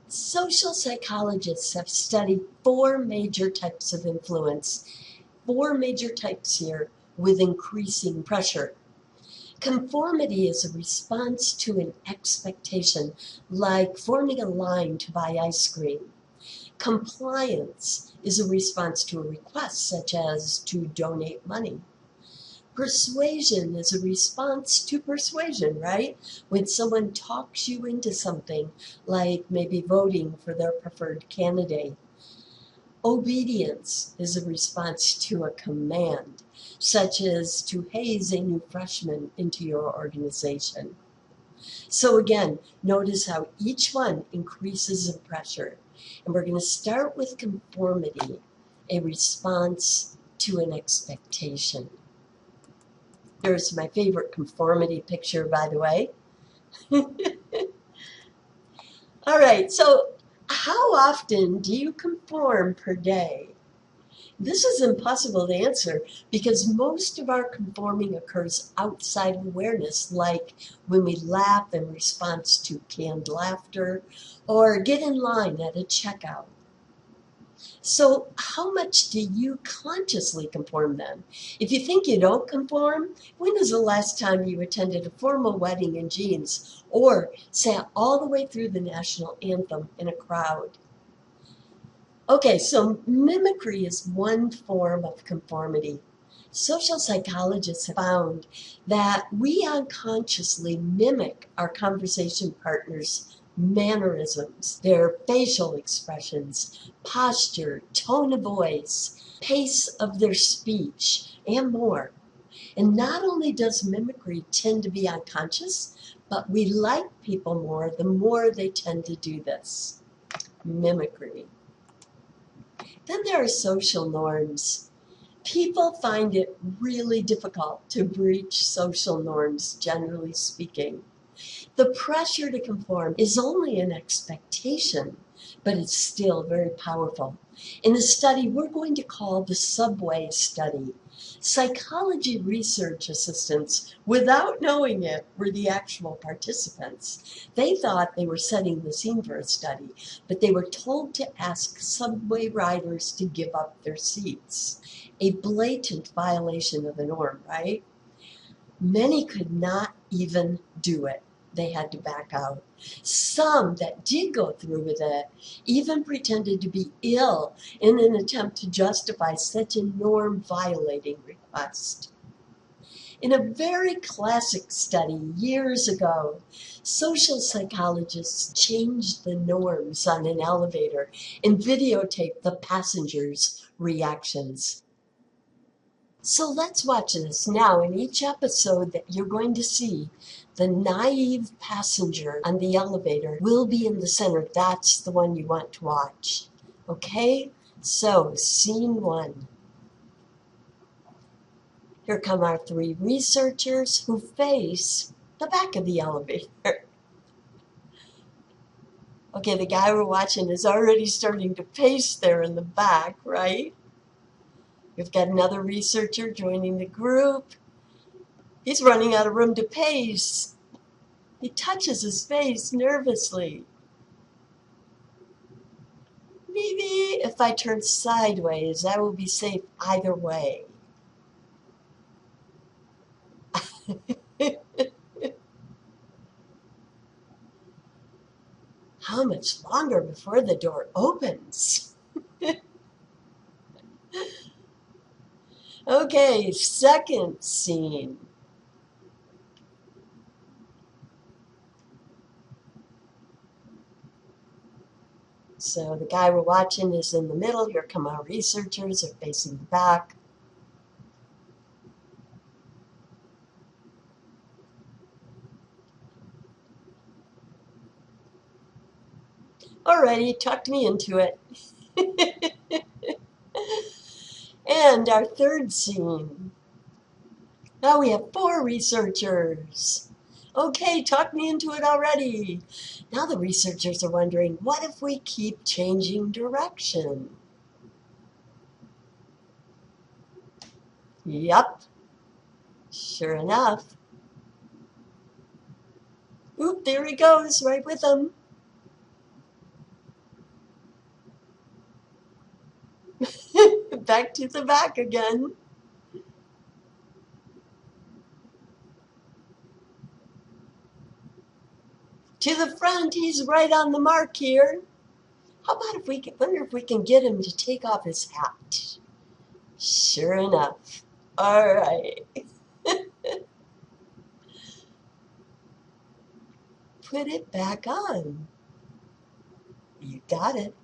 Social psychologists have studied four major types of influence, four major types here with increasing pressure. Conformity is a response to an expectation, like forming a line to buy ice cream. Compliance is a response to a request, such as to donate money. Persuasion is a response to persuasion, right? When someone talks you into something, like maybe voting for their preferred candidate. Obedience is a response to a command, such as to haze a new freshman into your organization. So again, notice how each one increases in pressure. And we're going to start with conformity, a response to an expectation. Here's my favorite conformity picture, by the way. All right, so how often do you conform per day? This is impossible to answer because most of our conforming occurs outside of awareness, like when we laugh in response to canned laughter or get in line at a checkout. So how much do you consciously conform then? If you think you don't conform, when was the last time you attended a formal wedding in jeans or sat all the way through the national anthem in a crowd? Okay, so mimicry is one form of conformity. Social psychologists have found that we unconsciously mimic our conversation partners' mannerisms, their facial expressions, posture, tone of voice, pace of their speech, and more. And not only does mimicry tend to be unconscious, but we like people more the more they tend to do this. Mimicry. Then there are social norms. People find it really difficult to breach social norms, generally speaking. The pressure to conform is only an expectation, but it's still very powerful. In a study we're going to call the subway study, psychology research assistants, without knowing it, were the actual participants. They thought they were setting the scene for a study, but they were told to ask subway riders to give up their seats. A blatant violation of the norm, right? Many could not even do it. They had to back out. Some that did go through with it even pretended to be ill in an attempt to justify such a norm-violating request. In a very classic study years ago, social psychologists changed the norms on an elevator and videotaped the passengers' reactions. So let's watch this. Now, in each episode that you're going to see, the naive passenger on the elevator will be in the center. That's the one you want to watch. Okay? So, scene one. Here come our three researchers who face the back of the elevator. Okay, the guy we're watching is already starting to pace there in the back, right? We've got another researcher joining the group. He's running out of room to pace. He touches his face nervously. Maybe if I turn sideways, I will be safe either way. How much longer before the door opens? Okay, second scene. So the guy we're watching is in the middle. Here come our researchers. They're facing the back. Alrighty, talked me into it. And our third scene. Now we have four researchers. Okay, talk me into it already. Now the researchers are wondering, what if we keep changing direction? Yup. Sure enough. Oop, there he goes, right with them. Back to the back again. To the front, he's right on the mark here. How about if we can, wonder if we can get him to take off his hat? Sure enough. All right. Put it back on. You got it.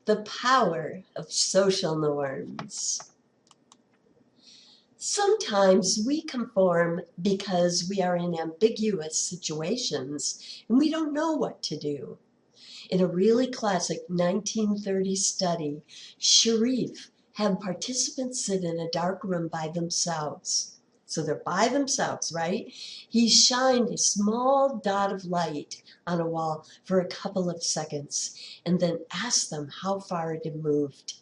The power of social norms. Sometimes we conform because we are in ambiguous situations and we don't know what to do. In a really classic 1930 study, Sharif had participants sit in a dark room by themselves. So they're by themselves, right? He shined a small dot of light on a wall for a couple of seconds and then asked them how far it had moved.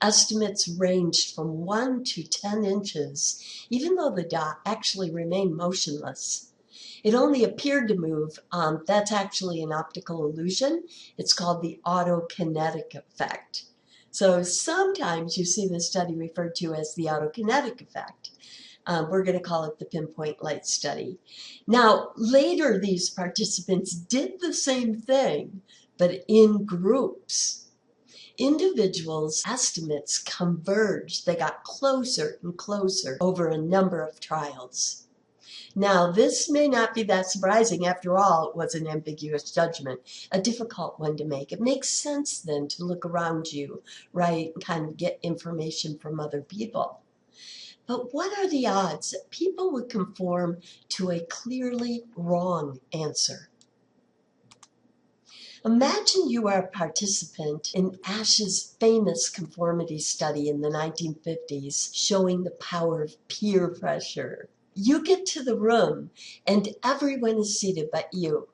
Estimates ranged from 1 to 10 inches, even though the dot actually remained motionless. It only appeared to move. That's actually an optical illusion. It's called the autokinetic effect. So sometimes you see this study referred to as the autokinetic effect. We're going to call it the pinpoint light study. Now, later these participants did the same thing, but in groups. Individuals' estimates converged. They got closer and closer over a number of trials. Now, this may not be that surprising. After all, it was an ambiguous judgment, a difficult one to make. It makes sense then to look around you, right, and kind of get information from other people. But what are the odds that people would conform to a clearly wrong answer? Imagine you are a participant in Ash's famous conformity study in the 1950s showing the power of peer pressure. You get to the room and everyone is seated but you.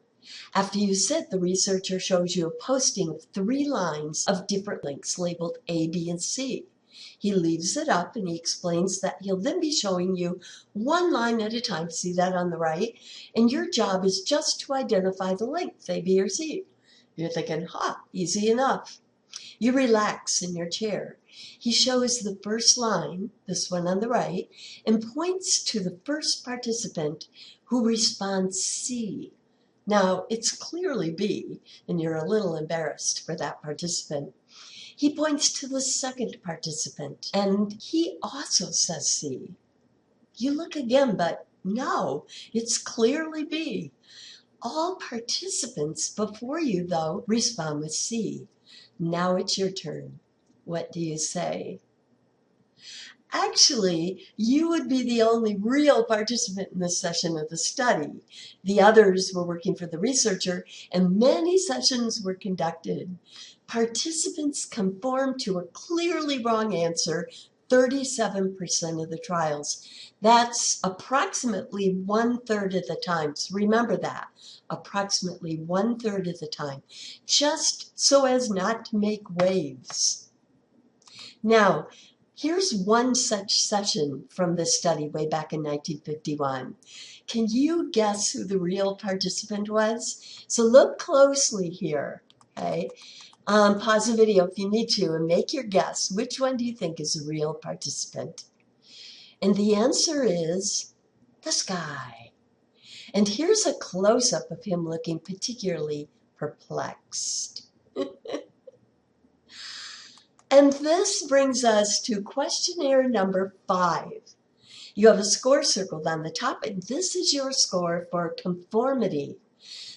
After you sit, the researcher shows you a posting of 3 lines of different links labeled A, B, and C. He leaves it up and he explains that he'll then be showing you 1 line at a time, see that on the right, and your job is just to identify the links, A, B, or C. You're thinking, easy enough. You relax in your chair. He shows the first line, this one on the right, and points to the first participant who responds C. Now, it's clearly B, and you're a little embarrassed for that participant. He points to the second participant, and he also says C. You look again, but no, it's clearly B. All participants before you, though, respond with C. Now it's your turn. What do you say? Actually, you would be the only real participant in this session of the study. The others were working for the researcher, and many sessions were conducted. Participants conformed to a clearly wrong answer 37% of the trials. That's approximately 1/3 of the time. So remember that, approximately 1/3 of the time, just so as not to make waves. Now, here's one such session from this study way back in 1951. Can you guess who the real participant was? So look closely here, okay? Pause the video if you need to and make your guess. Which one do you think is a real participant? And the answer is this guy. And here's a close-up of him looking particularly perplexed. And this brings us to questionnaire number 5. You have a score circled on the top, and this is your score for conformity.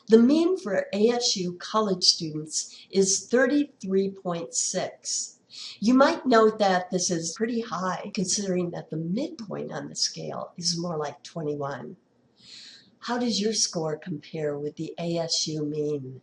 The mean for ASU college students is 33.6. You might note that this is pretty high, considering that the midpoint on the scale is more like 21. How does your score compare with the ASU mean?